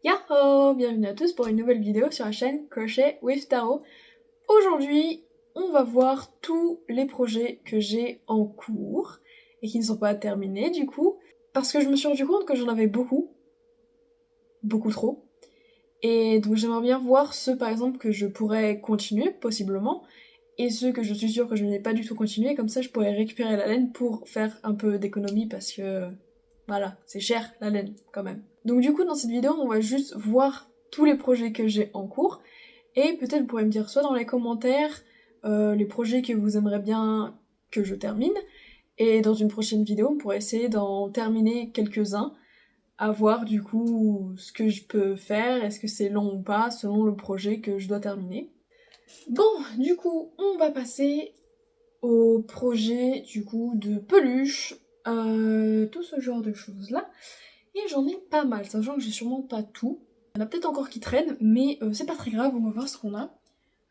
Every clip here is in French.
Yahoo! Bienvenue à tous pour une nouvelle vidéo sur la chaîne Crochet with Taro. Aujourd'hui, on va voir tous les projets que j'ai en cours et qui ne sont pas terminés du coup, parce que je me suis rendu compte que j'en avais beaucoup trop. Et donc j'aimerais bien voir ceux par exemple que je pourrais continuer possiblement et ceux que je suis sûre que je n'ai pas du tout continué, comme ça je pourrais récupérer la laine pour faire un peu d'économie parce que voilà, c'est cher la laine quand même. Donc du coup dans cette vidéo on va juste voir tous les projets que j'ai en cours et peut-être vous pourrez me dire soit dans les commentaires les projets que vous aimeriez bien que je termine et dans une prochaine vidéo on pourrait essayer d'en terminer quelques-uns à voir du coup ce que je peux faire, est-ce que c'est long ou pas selon le projet que je dois terminer. Bon, du coup on va passer au projet du coup de peluche, tout ce genre de choses là. Et j'en ai pas mal, sachant que j'ai sûrement pas tout. Il y en a peut-être encore qui traînent, mais c'est pas très grave, on va voir ce qu'on a.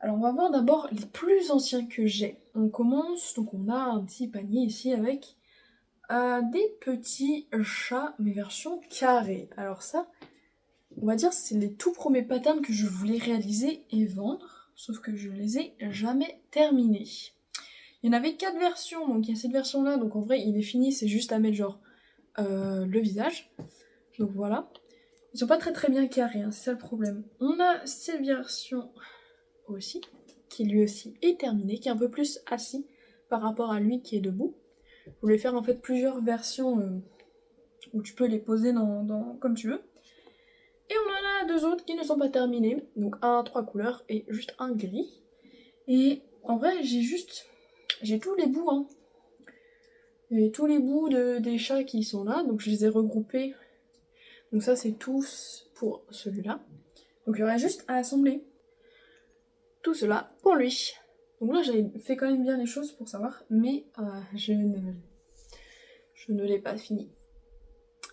Alors on va voir d'abord les plus anciens que j'ai. On commence, donc on a un petit panier ici avec des petits chats, mais version carrée. Alors ça, on va dire c'est les tout premiers patterns que je voulais réaliser et vendre, sauf que je les ai jamais terminés. Il y en avait 4 versions, donc il y a cette version là, donc en vrai il est fini, c'est juste à mettre genre le visage. Donc voilà. Ils sont pas très bien carrés, hein, c'est ça le problème. On a cette version aussi, qui lui aussi est terminée, qui est un peu plus assis par rapport à lui qui est debout. Je voulais faire en fait plusieurs versions où tu peux les poser comme tu veux. Et on en a deux autres qui ne sont pas terminés, donc un 3 couleurs et juste un gris. Et en vrai j'ai tous les bouts, hein. Et tous les bouts des chats qui sont là, donc je les ai regroupés. Donc ça c'est tous pour celui-là. Donc il y aurait juste à assembler tout cela pour lui. Donc là j'avais fait quand même bien les choses pour savoir, mais je ne l'ai pas fini.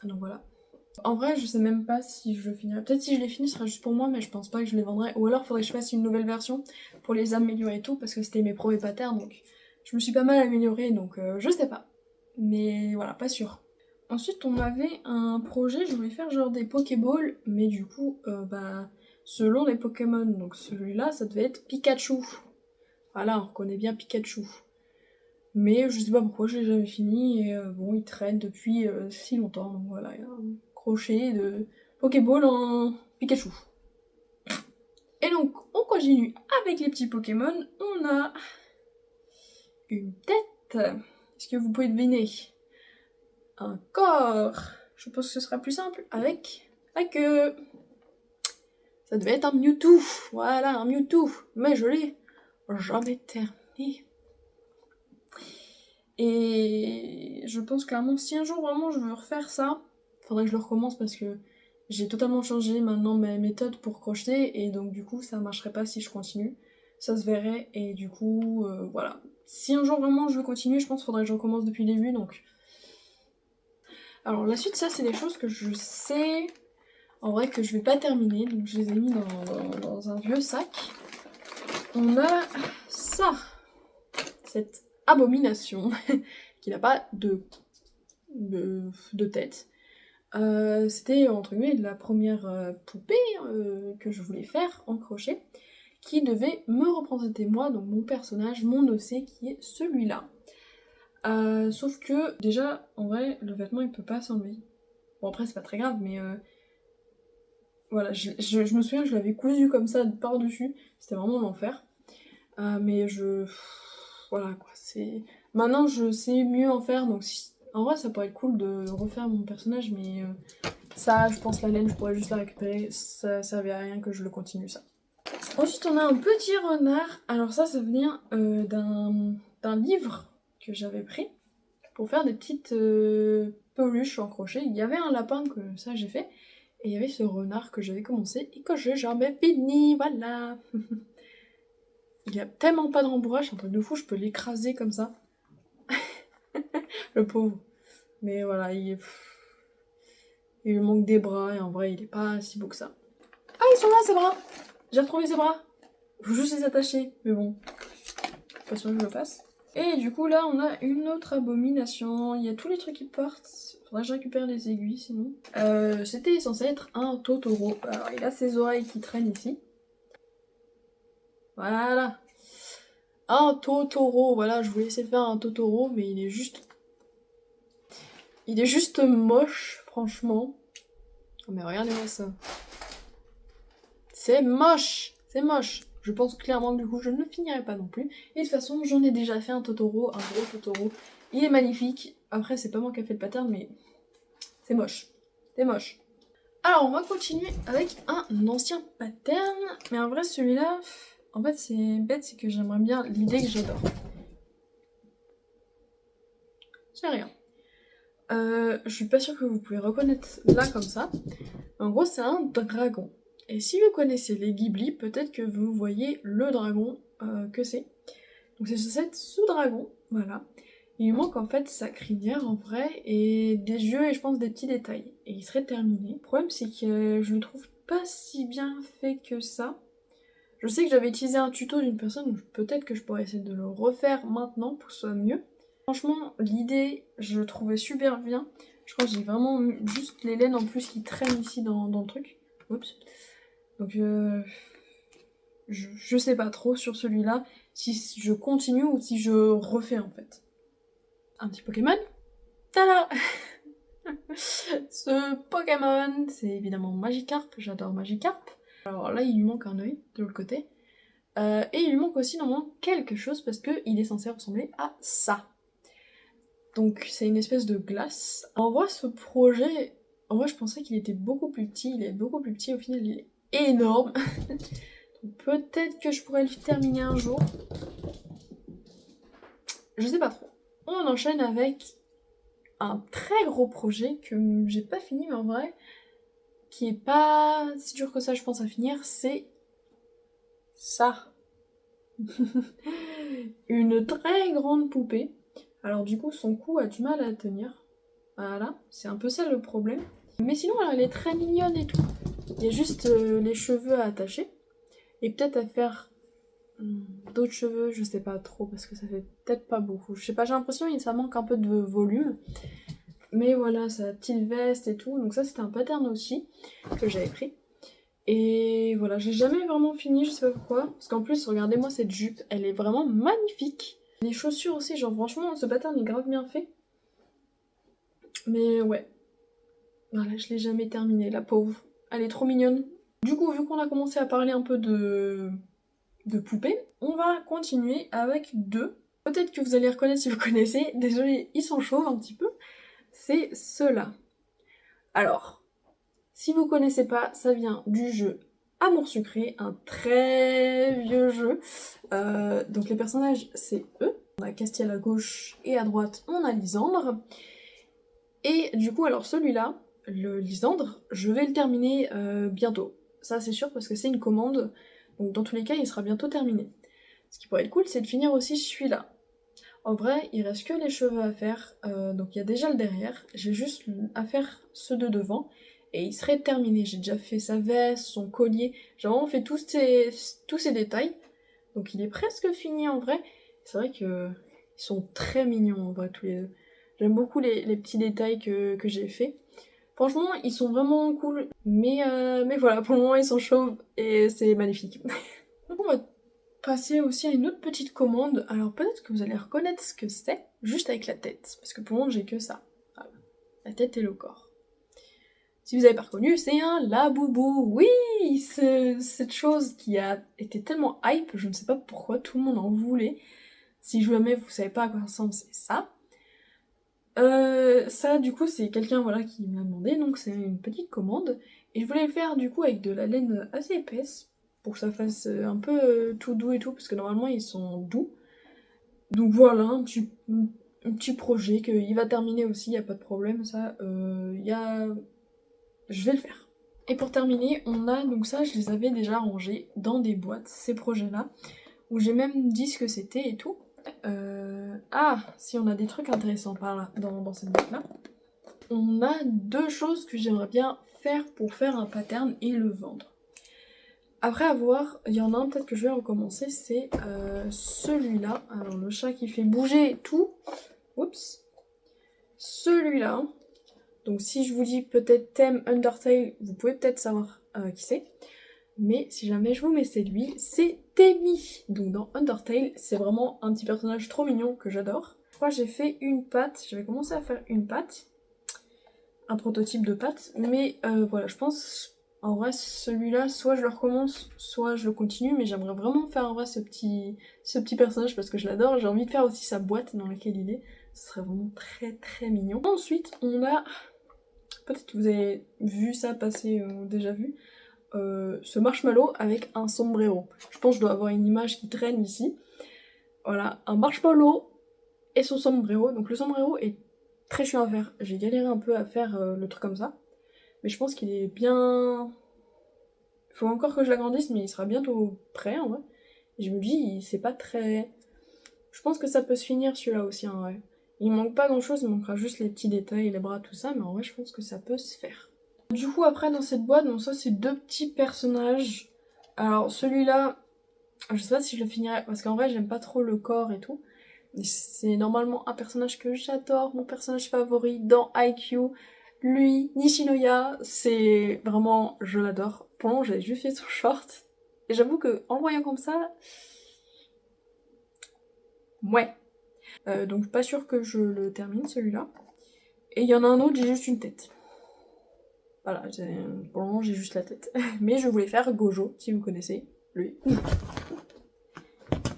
Donc voilà. En vrai je sais même pas si je le finirai. Peut-être si je les finis ce sera juste pour moi, mais je pense pas que je les vendrai. Ou alors faudrait que je fasse une nouvelle version pour les améliorer et tout, parce que c'était mes premiers patterns, donc je me suis pas mal améliorée, donc je sais pas. Mais voilà, pas sûr. Ensuite, on avait un projet, je voulais faire genre des Pokéballs, mais du coup, selon les Pokémon, donc celui-là, ça devait être Pikachu. Voilà, on reconnaît bien Pikachu. Mais je sais pas pourquoi, je l'ai jamais fini, et bon, il traîne depuis si longtemps, donc voilà, il y a un crochet de Pokéball en Pikachu. Et donc, on continue avec les petits Pokémon, on a une tête. Est-ce que vous pouvez deviner? Un corps. Je pense que ce sera plus simple avec la queue. Ça devait être un Mewtwo. Voilà, un Mewtwo. Mais je l'ai jamais terminé. Et je pense clairement, si un jour vraiment je veux refaire ça, faudrait que je le recommence parce que j'ai totalement changé maintenant ma méthode pour crocheter et donc du coup ça marcherait pas si je continue. Ça se verrait et du coup, voilà. Si un jour vraiment je veux continuer, je pense qu'il faudrait que je recommence depuis le début donc. Alors la suite, ça c'est des choses que je sais en vrai que je vais pas terminer, donc je les ai mis dans un vieux sac. On a ça, cette abomination qui n'a pas de tête. C'était entre guillemets la première poupée que je voulais faire en crochet, qui devait me représenter moi, donc mon personnage, mon OC qui est celui-là. Sauf que déjà, en vrai, le vêtement il peut pas s'enlever. Bon après c'est pas très grave, mais voilà, je me souviens que je l'avais cousu comme ça par-dessus, c'était vraiment l'enfer. Mais voilà quoi, c'est. Maintenant je sais mieux en faire, donc en vrai ça pourrait être cool de refaire mon personnage, mais ça, je pense la laine, je pourrais juste la récupérer, ça servait à rien que je le continue ça. Ensuite on a un petit renard, alors ça vient d'un livre que j'avais pris pour faire des petites peluches en crochet. Il y avait un lapin que ça j'ai fait, et il y avait ce renard que j'avais commencé et que j'ai jamais fini, voilà. Il y a tellement pas de rembourrage, c'est un truc de fou, je peux l'écraser comme ça. Le pauvre. Mais voilà, il lui manque des bras et en vrai il est pas si beau que ça. Ah ils sont là ses bras. J'ai retrouvé ses bras. Faut juste les attacher, mais bon. Pas sûr que je le fasse. Et du coup là on a une autre abomination, il y a tous les trucs qui partent, faudrait que je récupère les aiguilles sinon. C'était censé être un Totoro, alors il a ses oreilles qui traînent ici. Voilà. Un Totoro, voilà, je voulais essayer de faire un Totoro mais il est juste... Il est juste moche, franchement. Oh mais regardez-moi ça. C'est moche, c'est moche. Je pense clairement que du coup je ne le finirai pas non plus. Et de toute façon j'en ai déjà fait un Totoro, un gros Totoro. Il est magnifique. Après c'est pas moi qui a fait le pattern mais c'est moche. C'est moche. Alors on va continuer avec un ancien pattern. Mais en vrai celui-là, en fait c'est bête, c'est que j'aimerais bien l'idée que j'adore. C'est rien. Je suis pas sûre que vous pouvez reconnaître là comme ça. En gros c'est un dragon. Et si vous connaissez les Ghibli, peut-être que vous voyez le dragon que c'est. Donc c'est ce dragon, voilà. Il lui manque en fait sa crinière en vrai, et des yeux et je pense des petits détails. Et il serait terminé. Le problème c'est que je le trouve pas si bien fait que ça. Je sais que j'avais utilisé un tuto d'une personne, donc peut-être que je pourrais essayer de le refaire maintenant pour que ce soit mieux. Franchement, l'idée, je le trouvais super bien. Je crois que j'ai vraiment juste les laines en plus qui traînent ici dans le truc. Oups. Donc je sais pas trop sur celui-là si je continue ou si je refais en fait. Un petit Pokémon. Tada. Ce Pokémon, c'est évidemment Magikarp, j'adore Magikarp. Alors là, il lui manque un œil de l'autre côté. Et il lui manque aussi normalement quelque chose parce qu'il est censé ressembler à ça. Donc c'est une espèce de glace. En vrai, ce projet, en vrai, je pensais qu'il était beaucoup plus petit. Il est beaucoup plus petit, au final, il est énorme. Peut-être que je pourrais le terminer un jour. Je sais pas trop. On enchaîne avec un très gros projet que j'ai pas fini, mais en vrai, qui est pas si dur que ça, je pense, à finir, c'est ça. Une très grande poupée. Alors du coup, son cou a du mal à tenir. Voilà, c'est un peu ça le problème. Mais sinon, elle est très mignonne et tout. Il y a juste les cheveux à attacher. Et peut-être à faire d'autres cheveux, je sais pas trop, parce que ça fait peut-être pas beaucoup. Je sais pas, j'ai l'impression que ça manque un peu de volume. Mais voilà, sa petite veste et tout. Donc ça, c'était un pattern aussi que j'avais pris. Et voilà, j'ai jamais vraiment fini, je sais pas pourquoi. Parce qu'en plus, regardez-moi cette jupe, elle est vraiment magnifique. Les chaussures aussi, genre franchement, ce pattern est grave bien fait. Mais ouais. Voilà, je l'ai jamais terminé, la pauvre. Elle est trop mignonne. Du coup, vu qu'on a commencé à parler un peu de poupées, on va continuer avec deux. Peut-être que vous allez reconnaître si vous connaissez. Désolée, ils sont chauves un petit peu. C'est ceux-là. Alors, si vous connaissez pas, ça vient du jeu Amour Sucré, un très vieux jeu. Donc les personnages, c'est eux. On a Castiel à gauche et à droite, on a Lysandre. Et du coup, alors celui-là, le Lysandre, je vais le terminer bientôt. Ça c'est sûr parce que c'est une commande. Donc dans tous les cas, il sera bientôt terminé. Ce qui pourrait être cool, c'est de finir aussi celui-là. En vrai, il reste que les cheveux à faire, donc il y a déjà le derrière. J'ai juste à faire ceux de devant et il serait terminé. J'ai déjà fait sa veste, son collier, j'ai vraiment fait tous ces détails. Donc il est presque fini en vrai. C'est vrai que ils sont très mignons en vrai tous les deux. J'aime beaucoup les petits détails que j'ai fait. Franchement, ils sont vraiment cool, mais voilà, pour le moment ils sont chauves et c'est magnifique. Donc on va passer aussi à une autre petite commande. Alors peut-être que vous allez reconnaître ce que c'est, juste avec la tête, parce que pour le moment j'ai que ça. Voilà. La tête et le corps. Si vous n'avez pas reconnu, c'est un Labubu. Oui, cette chose qui a été tellement hype, je ne sais pas pourquoi tout le monde en voulait. Si jamais vous savez pas à quoi ça ressemble, c'est ça. Ça du coup c'est quelqu'un voilà qui m'a demandé, donc c'est une petite commande. Et je voulais le faire du coup avec de la laine assez épaisse, pour que ça fasse un peu tout doux et tout, parce que normalement ils sont doux. Donc voilà, un petit projet qu'il va terminer aussi, y a pas de problème, ça, je vais le faire. Et pour terminer, on a, donc ça je les avais déjà rangés dans des boîtes, ces projets-là, où j'ai même dit ce que c'était et tout. Ah, si on a des trucs intéressants par là, dans cette boîte-là. On a deux choses que j'aimerais bien faire pour faire un pattern et le vendre. Après avoir, il y en a un peut-être que je vais recommencer, c'est celui-là. Alors le chat qui fait bouger tout. Oups. Celui-là. Donc si je vous dis peut-être thème Undertale, vous pouvez peut-être savoir qui c'est. Mais si jamais je vous mets c'est lui, c'est Temmie. Donc dans Undertale, c'est vraiment un petit personnage trop mignon que j'adore. Je crois que j'ai fait une patte, j'avais commencé à faire une patte. Un prototype de patte. Mais voilà, je pense en vrai celui-là, soit je le recommence, soit je le continue. Mais j'aimerais vraiment faire en vrai ce petit personnage parce que je l'adore. J'ai envie de faire aussi sa boîte dans laquelle il est. Ce serait vraiment très très mignon. Ensuite, on a... Peut-être que vous avez vu ça passer, déjà vu. Ce marshmallow avec un sombrero. Je pense que je dois avoir une image qui traîne ici. Voilà, un marshmallow et son sombrero. Donc le sombrero est très chiant à faire. J'ai galéré un peu à faire le truc comme ça. Mais je pense qu'il est bien... Il faut encore que je l'agrandisse, mais il sera bientôt prêt en vrai. Et je me dis, c'est pas très... Je pense que ça peut se finir celui-là aussi en vrai. Il manque pas grand chose, il manquera juste les petits détails, les bras, tout ça, mais en vrai je pense que ça peut se faire. Du coup après dans cette boîte, donc ça c'est deux petits personnages. Alors celui-là, je sais pas si je le finirai, parce qu'en vrai j'aime pas trop le corps et tout. C'est normalement un personnage que j'adore, mon personnage favori dans IQ. Lui, Nishinoya, c'est vraiment, je l'adore. Pour le moment j'avais juste fait son short. Et j'avoue que en le voyant comme ça... Ouais. Donc pas sûr que je le termine celui-là. Et il y en a un autre, j'ai juste une tête. Voilà, pour le moment j'ai juste la tête. Mais je voulais faire Gojo, si vous connaissez, lui.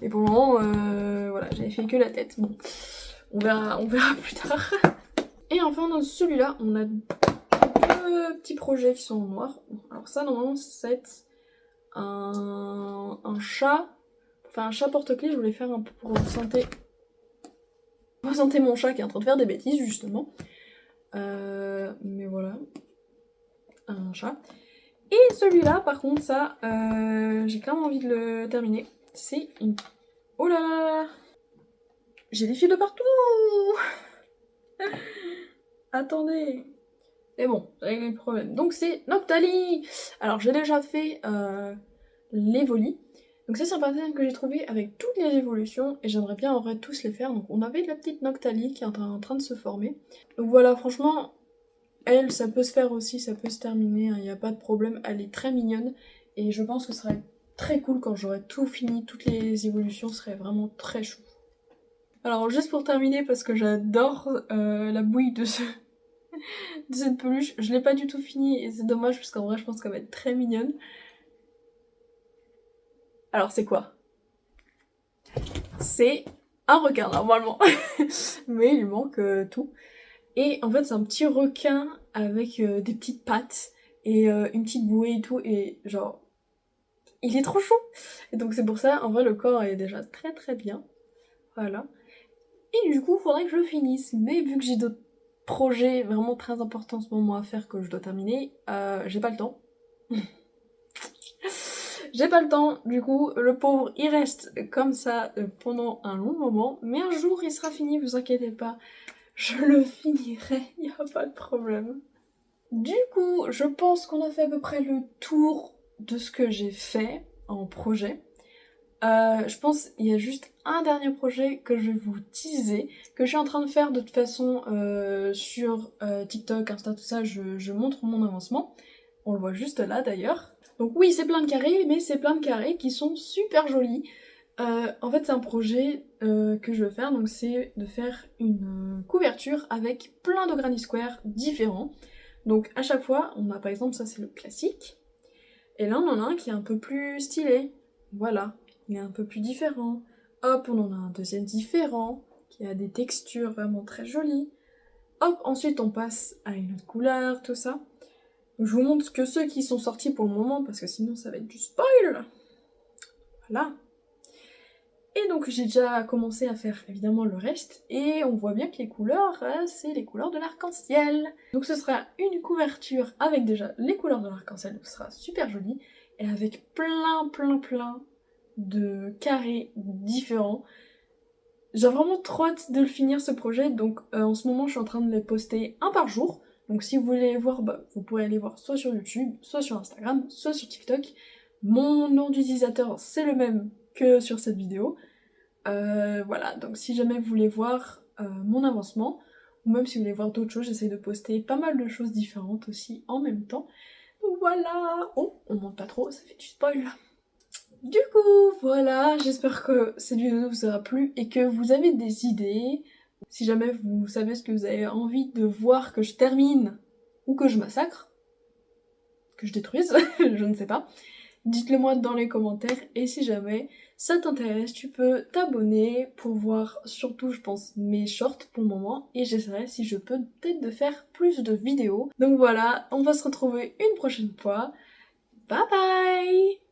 Et pour le moment, voilà, j'avais fait que la tête. Bon, on verra plus tard. Et enfin dans celui-là, on a deux petits projets qui sont en noir. Alors ça normalement c'est un chat. Enfin un chat porte-clés, je voulais faire un peu pour représenter mon chat qui est en train de faire des bêtises justement. Mais voilà. Un chat. Et celui-là, par contre, ça, j'ai clairement envie de le terminer. C'est une... Oh là là. J'ai des fils de partout. Attendez. Mais bon, j'ai réglé le problème. Donc c'est Noctali. Alors j'ai déjà fait l'Evoli. Donc ça c'est un pattern que j'ai trouvé avec toutes les évolutions et j'aimerais bien en vrai tous les faire. Donc on avait la petite Noctali qui est en train de se former. Donc voilà, franchement... Elle, ça peut se faire aussi, ça peut se terminer, il n'y a pas de problème, elle est très mignonne et je pense que ce serait très cool quand j'aurai tout fini, toutes les évolutions, ce serait vraiment très chou. Alors juste pour terminer, parce que j'adore la bouille de cette peluche, je l'ai pas du tout fini et c'est dommage parce qu'en vrai je pense qu'elle va être très mignonne. Alors c'est quoi? C'est un requin normalement, mais il lui manque tout. Et en fait c'est un petit requin avec des petites pattes et une petite bouée et tout, et genre, il est trop chou. Et donc c'est pour ça, en vrai le corps est déjà très très bien. Voilà. Et du coup, il faudrait que je le finisse. Mais vu que j'ai d'autres projets vraiment très importants en ce moment à faire que je dois terminer, j'ai pas le temps. J'ai pas le temps, du coup, le pauvre, il reste comme ça pendant un long moment. Mais un jour, il sera fini, vous inquiétez pas. Je le finirai, y a pas de problème. Du coup, je pense qu'on a fait à peu près le tour de ce que j'ai fait en projet. Je pense qu'il y a juste un dernier projet que je vais vous teaser, que je suis en train de faire de toute façon sur TikTok, Insta, tout ça, je montre mon avancement. On le voit juste là d'ailleurs. Donc oui, c'est plein de carrés, mais c'est plein de carrés qui sont super jolis. En fait, c'est un projet que je veux faire, donc c'est de faire une couverture avec plein de granny squares différents. Donc à chaque fois, on a par exemple, ça c'est le classique, et là on en a un qui est un peu plus stylé. Voilà, il est un peu plus différent. Hop, on en a un deuxième différent, qui a des textures vraiment très jolies. Hop, ensuite on passe à une autre couleur, tout ça. Donc, je vous montre que ceux qui sont sortis pour le moment, parce que sinon ça va être du spoil. Voilà. Et donc j'ai déjà commencé à faire évidemment le reste, et on voit bien que les couleurs, c'est les couleurs de l'arc-en-ciel. Donc ce sera une couverture avec déjà les couleurs de l'arc-en-ciel, donc ce sera super joli, et avec plein de carrés différents. J'ai vraiment trop hâte de le finir ce projet, donc en ce moment je suis en train de les poster un par jour. Donc si vous voulez les voir, bah, vous pourrez aller voir soit sur YouTube, soit sur Instagram, soit sur TikTok. Mon nom d'utilisateur c'est le même que sur cette vidéo. Voilà, donc si jamais vous voulez voir mon avancement, ou même si vous voulez voir d'autres choses, j'essaie de poster pas mal de choses différentes aussi en même temps. Donc voilà. Oh, on monte pas trop, ça fait du spoil. Du coup, voilà, j'espère que cette vidéo vous aura plu et que vous avez des idées. Si jamais vous savez ce que vous avez envie de voir que je termine ou que je massacre, que je détruise, je ne sais pas, dites-le moi dans les commentaires et si jamais ça t'intéresse, tu peux t'abonner pour voir surtout, je pense, mes shorts pour le moment et j'essaierai si je peux peut-être de faire plus de vidéos. Donc voilà, on va se retrouver une prochaine fois. Bye bye!